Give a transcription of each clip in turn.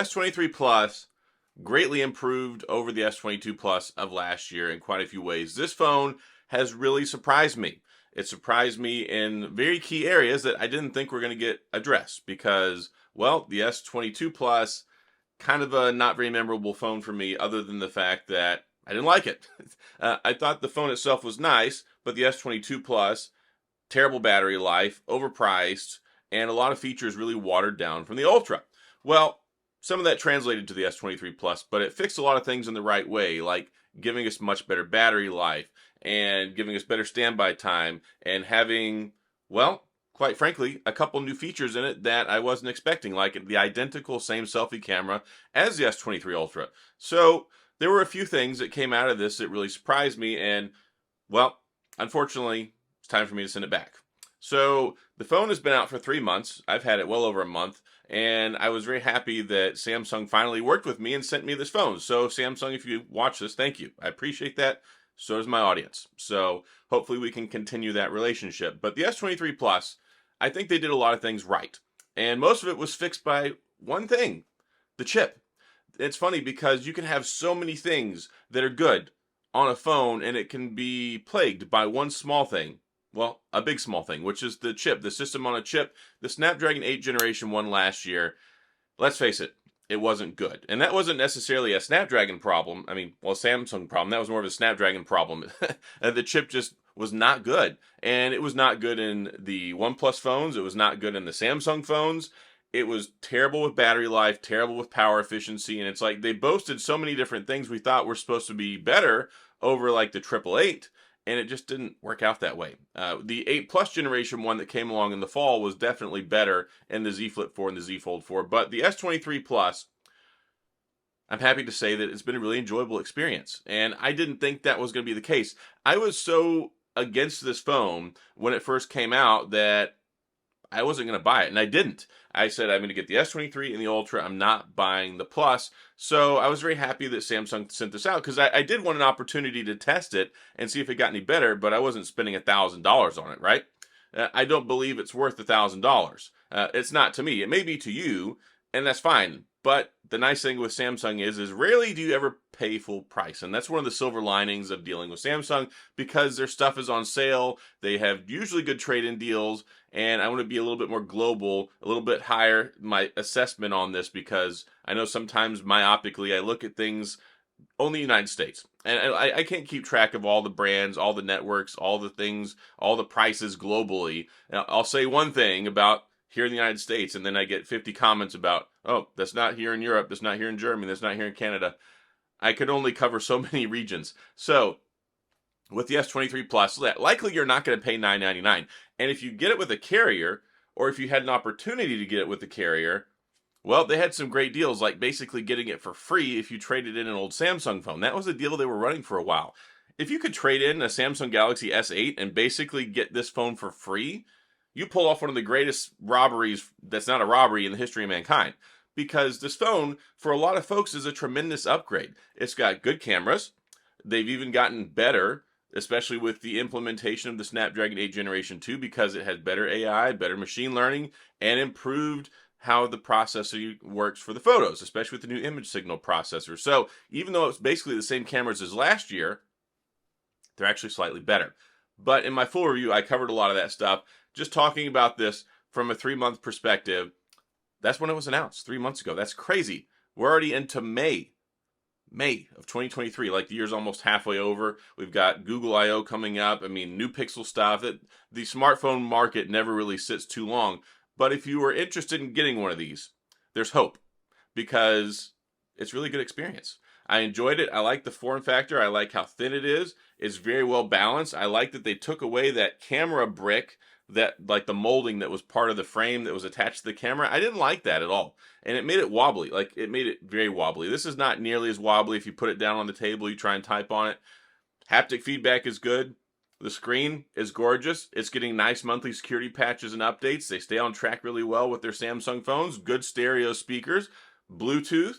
S23 Plus greatly improved over the S22 Plus of last year in quite a few ways. This phone has really surprised me. It surprised me in very key areas that I didn't think were going to get addressed because, well, the S22 Plus, kind of a not very memorable phone for me other than the fact that I didn't like it. I thought the phone itself was nice, but the S22 Plus, terrible battery life, overpriced, and a lot of features really watered down from the Ultra. Well, some of that translated to the S23 Plus, but it fixed a lot of things in the right way, like giving us much better battery life and giving us better standby time and having, well, quite frankly, a couple new features in it that I wasn't expecting, like the identical same selfie camera as the S23 Ultra. So there were a few things that came out of this that really surprised me, and, well, unfortunately, it's time for me to send it back. So the phone has been out for 3 months. I've had it well over a month, and I was very happy that Samsung finally worked with me and sent me this phone. So Samsung, if you watch this, thank you. I appreciate that. So does my audience. So hopefully we can continue that relationship. But the S23 Plus, I think they did a lot of things right. And most of it was fixed by one thing, the chip. It's funny because you can have so many things that are good on a phone and it can be plagued by one small thing. Well, a big small thing, which is the chip, the system on a chip. The Snapdragon 8 Generation 1 last year, let's face it, it wasn't good. And that wasn't necessarily a Snapdragon problem. I mean, well, a Samsung problem. That was more of a Snapdragon problem. The chip just was not good. And it was not good in the OnePlus phones. It was not good in the Samsung phones. It was terrible with battery life, terrible with power efficiency. And it's like they boasted so many different things we thought were supposed to be better over like the 888. And it just didn't work out that way. The 8 Plus Generation 1 that came along in the fall was definitely better in the Z Flip 4 and the Z Fold 4. But the S23 Plus, I'm happy to say that it's been a really enjoyable experience. And I didn't think that was going to be the case. I was so against this phone when it first came out that I wasn't going to buy it, and I didn't. I said I'm going to get the S23 and the Ultra. I'm not buying the Plus. So I was very happy that Samsung sent this out because I did want an opportunity to test it and see if it got any better, but I wasn't spending $1,000 on it, right? I don't believe it's worth $1,000. It's not to me. It may be to you, and that's fine. But the nice thing with Samsung is rarely do you ever pay full price. And that's one of the silver linings of dealing with Samsung because their stuff is on sale. They have usually good trade-in deals. And I want to be a little bit more global, a little bit higher my assessment on this because I know sometimes myopically I look at things only United States. And I can't keep track of all the brands, all the networks, all the things, all the prices globally. Now, I'll say one thing about here in the United States, and then I get 50 comments about, oh, that's not here in Europe, that's not here in Germany, that's not here in Canada. I could only cover so many regions. So with the S23 Plus, likely you're not going to pay $999. And if you get it with a carrier, or if you had an opportunity to get it with a carrier, well, they had some great deals, like basically getting it for free if you traded in an old Samsung phone. That was a deal they were running for a while. If you could trade in a Samsung Galaxy S8 and basically get this phone for free, you pull off one of the greatest robberies that's not a robbery in the history of mankind. Because this phone, for a lot of folks, is a tremendous upgrade. It's got good cameras. They've even gotten better, especially with the implementation of the Snapdragon 8 Generation 2, because it has better AI, better machine learning, and improved how the processor works for the photos, especially with the new image signal processor. So even though it's basically the same cameras as last year, they're actually slightly better. But in my full review, I covered a lot of that stuff. Just talking about this from a 3-month perspective, that's when it was announced, 3 months ago. That's crazy. We're already into May of 2023. Like the year's almost halfway over. We've got Google I/O coming up. I mean, new Pixel stuff. The smartphone market never really sits too long. But if you were interested in getting one of these, there's hope because it's a really good experience. I enjoyed it. I like the form factor. I like how thin it is. It's very well balanced. I like that they took away that camera brick, that like the molding that was part of the frame that was attached to the camera. I didn't like that at all. And it made it wobbly. Like it made it very wobbly. This is not nearly as wobbly if you put it down on the table, you try and type on it. Haptic feedback is good. The screen is gorgeous. It's getting nice monthly security patches and updates. They stay on track really well with their Samsung phones. Good stereo speakers, Bluetooth,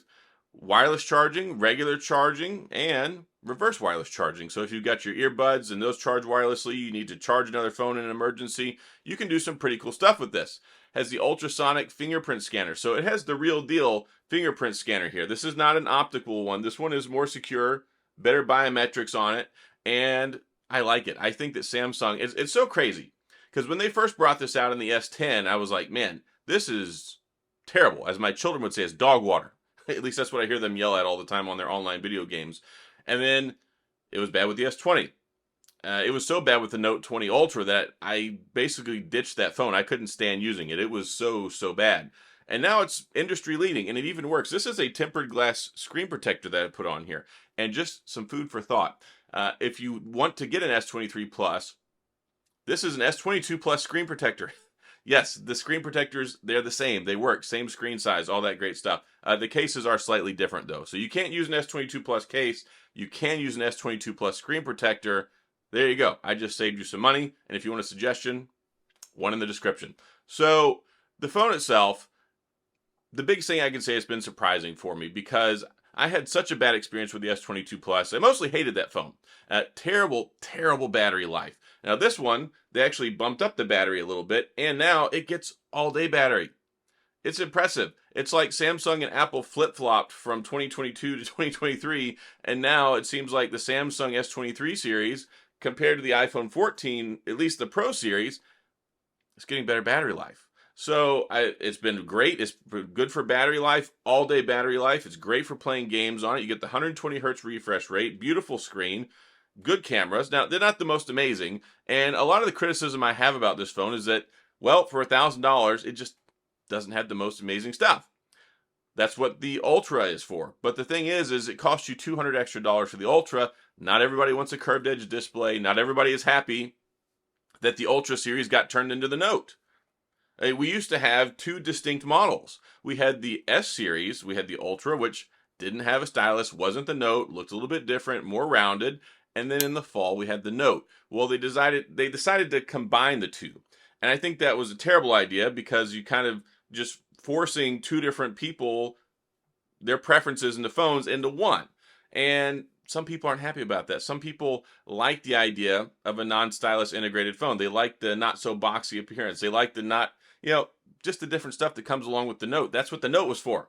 wireless charging, regular charging, and reverse wireless charging. So if you've got your earbuds and those charge wirelessly, you need to charge another phone in an emergency, you can do some pretty cool stuff with this. has the ultrasonic fingerprint scanner. So it has the real deal fingerprint scanner here. This is not an optical one. This one is more secure, better biometrics on it, and I like it. I think that Samsung, it's so crazy, because when they first brought this out in the S10, I was like, man, this is terrible. As my children would say, it's dog water. At least that's what I hear them yell at all the time on their online video games. And then it was bad with the S20. It was so bad with the Note 20 Ultra that I basically ditched that phone. I couldn't stand using it. It was so bad. And now it's industry leading, and it even works. This is a tempered glass screen protector that I put on here. And just some food for thought. If you want to get an S23 Plus, this is an S22 Plus screen protector. Yes, the screen protectors, they're the same. They work, same screen size, all that great stuff. The cases are slightly different though. So you can't use an S22 Plus case. You can use an S22 Plus screen protector. There you go. I just saved you some money. And if you want a suggestion, one in the description. So the phone itself, the big thing I can say, it's been surprising for me because I had such a bad experience with the S22 Plus. I mostly hated that phone. Terrible battery life. Now this one, they actually bumped up the battery a little bit, and now it gets all-day battery. It's impressive. It's like Samsung and Apple flip-flopped from 2022 to 2023, and now it seems like the Samsung S23 series, compared to the iPhone 14, at least the Pro series, it's getting better battery life. So it's been great. It's good for battery life, all-day battery life. It's great for playing games on it. You get the 120 hertz refresh rate, beautiful screen, good cameras. Now, they're not the most amazing, and a lot of the criticism I have about this phone is that, well, for $1,000, it just doesn't have the most amazing stuff. That's what the Ultra is for. But the thing is it costs you $200 extra for the Ultra. Not everybody wants a curved edge display. Not everybody is happy that the Ultra series got turned into the Note. We used to have two distinct models. We had the S series, we had the Ultra, which didn't have a stylus, wasn't the Note, looked a little bit different, more rounded. And then in the fall, we had the Note. Well, they decided to combine the two. And I think that was a terrible idea because you kind of just forcing two different people, their preferences into phones, into one. And some people aren't happy about that. Some people like the idea of a non-stylus integrated phone. They like the not so boxy appearance. They like the not, just the different stuff that comes along with the Note. That's what the Note was for.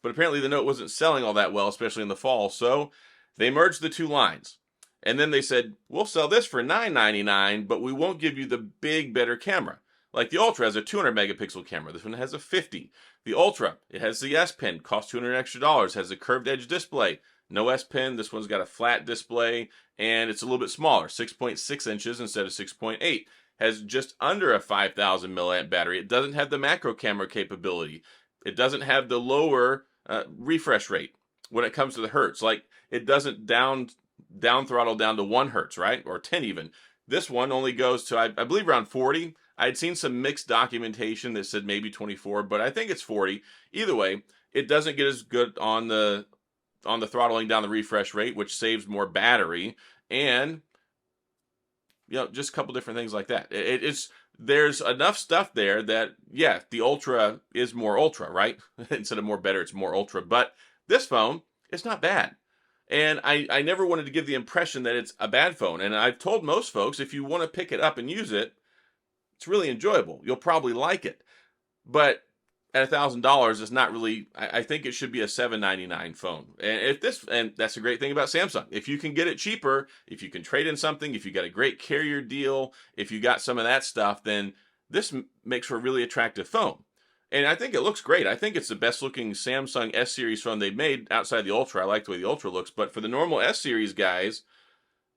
But apparently the Note wasn't selling all that well, especially in the fall. So they merged the two lines. And then they said, we'll sell this for $9.99, but we won't give you the big, better camera. Like the Ultra has a 200 megapixel camera. This one has a 50. The Ultra, it has the S Pen, costs $200 extra, has a curved edge display. No S Pen, this one's got a flat display, and it's a little bit smaller, 6.6 inches instead of 6.8. Has just under a 5,000 milliamp battery. It doesn't have the macro camera capability. It doesn't have the lower refresh rate when it comes to the hertz. Like, it doesn't down throttle down to 1 hertz, right? Or 10 even. This one only goes to, I believe, around 40. I'd seen some mixed documentation that said maybe 24, but I think it's 40. Either way, it doesn't get as good on the throttling down the refresh rate, which saves more battery, and just a couple different things like that. There's enough stuff there that, yeah, the Ultra is more Ultra, right? Instead of more better, it's more Ultra. But this phone, it's not bad. And I never wanted to give the impression that it's a bad phone. And I've told most folks, if you want to pick it up and use it, it's really enjoyable. You'll probably like it. But at $1,000, it's not really, I think it should be a $799 phone. And that's a great thing about Samsung. If you can get it cheaper, if you can trade in something, if you got a great carrier deal, if you got some of that stuff, then this makes for a really attractive phone. And I think it looks great. I think it's the best looking Samsung S series phone they've made outside the Ultra. I like the way the Ultra looks. But for the normal S series guys,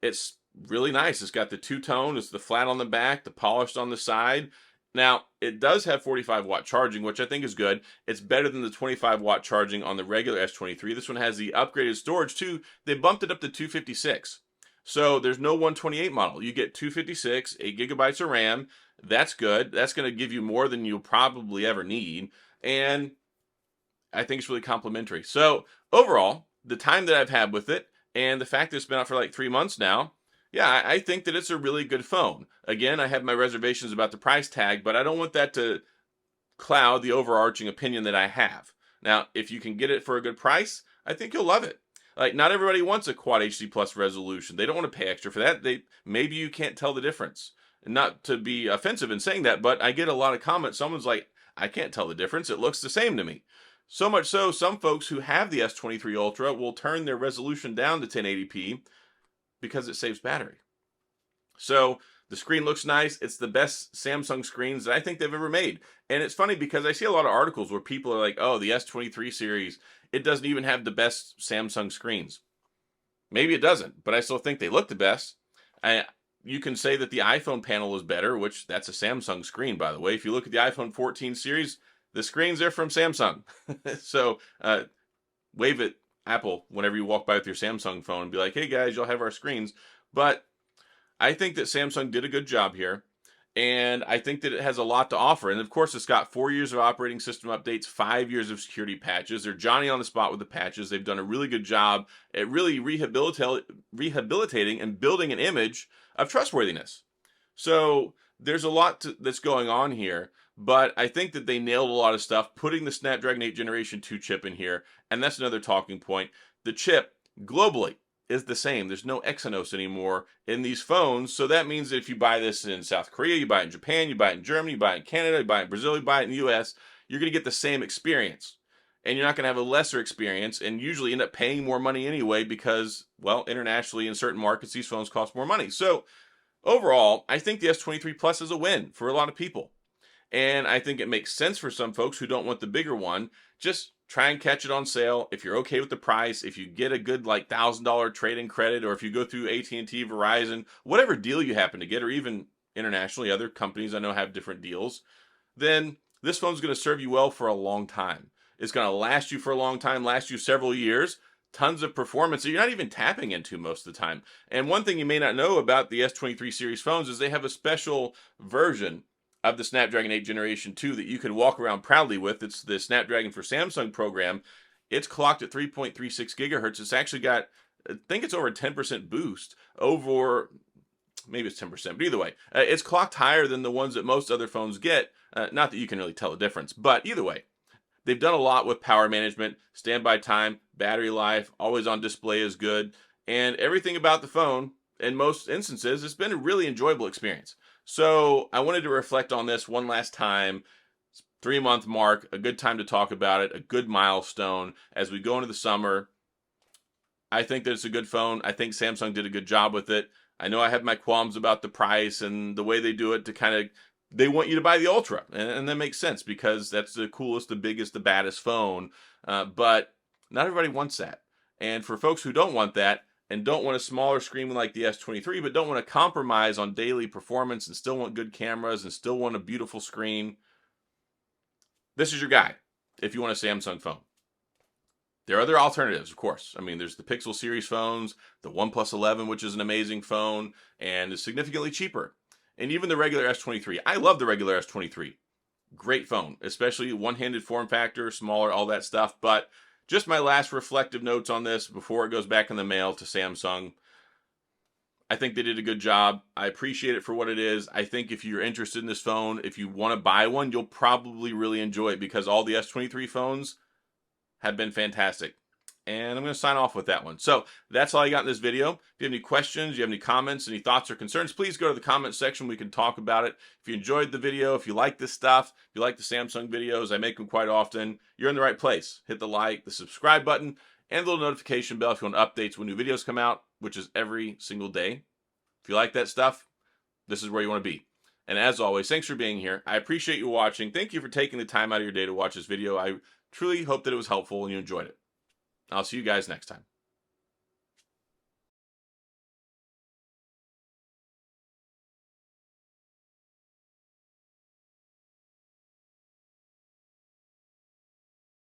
it's really nice. It's got the two-tone. It's the flat on the back, the polished on the side. Now, it does have 45-watt charging, which I think is good. It's better than the 25-watt charging on the regular S23. This one has the upgraded storage, too. They bumped it up to 256. So there's no 128 model. You get 256, 8 gigabytes of RAM. That's good. That's going to give you more than you'll probably ever need. And I think it's really complimentary. So overall, the time that I've had with it and the fact that it's been out for like 3 months now, yeah, I think that it's a really good phone. Again, I have my reservations about the price tag, but I don't want that to cloud the overarching opinion that I have. Now, if you can get it for a good price, I think you'll love it. Like, not everybody wants a Quad HD Plus resolution. They don't want to pay extra for that. Maybe you can't tell the difference. Not to be offensive in saying that, but I get a lot of comments. Someone's like, I can't tell the difference. It looks the same to me. So much so, some folks who have the S23 Ultra will turn their resolution down to 1080p because it saves battery. So the screen looks nice. It's the best Samsung screens that I think they've ever made. And it's funny because I see a lot of articles where people are like, oh, the S23 series, it doesn't even have the best Samsung screens. Maybe it doesn't, but I still think they look the best. You can say that the iPhone panel is better, which that's a Samsung screen, by the way. If you look at the iPhone 14 series, the screens are from Samsung. So wave at Apple whenever you walk by with your Samsung phone and be like, hey guys, you'll have our screens. But I think that Samsung did a good job here. And I think that it has a lot to offer. And of course, it's got 4 years of operating system updates, 5 years of security patches. They're Johnny on the spot with the patches. They've done a really good job at really rehabilitating and building an image of trustworthiness. So there's a lot that's going on here. But I think that they nailed a lot of stuff, putting the Snapdragon 8 Generation 2 chip in here. And that's another talking point. The chip, globally, is the same. There's no Exynos anymore in these phones. So that means that if you buy this in South Korea, you buy it in Japan, you buy it in Germany, you buy it in Canada, you buy it in Brazil, you buy it in the US, you're going to get the same experience. And you're not going to have a lesser experience and usually end up paying more money anyway because, well, internationally in certain markets, these phones cost more money. So overall, I think the S23 Plus is a win for a lot of people. And I think it makes sense for some folks who don't want the bigger one. Just try and catch it on sale. If you're okay with the price, if you get a good like $1,000 trade-in credit, or if you go through AT&T, Verizon, whatever deal you happen to get, or even internationally, other companies I know have different deals, then this phone's going to serve you well for a long time. It's going to last you for a long time, last you several years, tons of performance that you're not even tapping into most of the time. And one thing you may not know about the S23 series phones is they have a special version of the Snapdragon 8 Generation 2 that you can walk around proudly with. It's the Snapdragon for Samsung program. It's clocked at 3.36 gigahertz. It's actually got, I think it's over a 10% boost over, maybe it's 10%, but either way, it's clocked higher than the ones that most other phones get. Not that you can really tell the difference, but either way, they've done a lot with power management, standby time, battery life, always on display is good, and everything about the phone, in most instances, it's been a really enjoyable experience. So I wanted to reflect on this one last time. 3-month mark, a good time to talk about it, a good milestone as we go into the summer. I think that it's a good phone. I think Samsung did a good job with it. I know I have my qualms about the price and the way they do it to kind of, they want you to buy the Ultra. And that makes sense because that's the coolest, the biggest, the baddest phone. But not everybody wants that. And for folks who don't want that, and don't want a smaller screen like the S23, but don't want to compromise on daily performance and still want good cameras and still want a beautiful screen, this is your guy if you want a Samsung phone. There are other alternatives, of course. I mean, there's the Pixel series phones, the OnePlus 11, which is an amazing phone and is significantly cheaper. And even the regular S23. I love the regular S23. Great phone, especially one-handed form factor, smaller, all that stuff. But just my last reflective notes on this before it goes back in the mail to Samsung. I think they did a good job. I appreciate it for what it is. I think if you're interested in this phone, if you want to buy one, you'll probably really enjoy it because all the S23 phones have been fantastic. And I'm going to sign off with that one. So that's all I got in this video. If you have any questions, you have any comments, any thoughts or concerns, please go to the comment section. We can talk about it. If you enjoyed the video, if you like this stuff, if you like the Samsung videos, I make them quite often, you're in the right place. Hit the like, the subscribe button, and the little notification bell if you want updates when new videos come out, which is every single day. If you like that stuff, this is where you want to be. And as always, thanks for being here. I appreciate you watching. Thank you for taking the time out of your day to watch this video. I truly hope that it was helpful and you enjoyed it. I'll see you guys next time.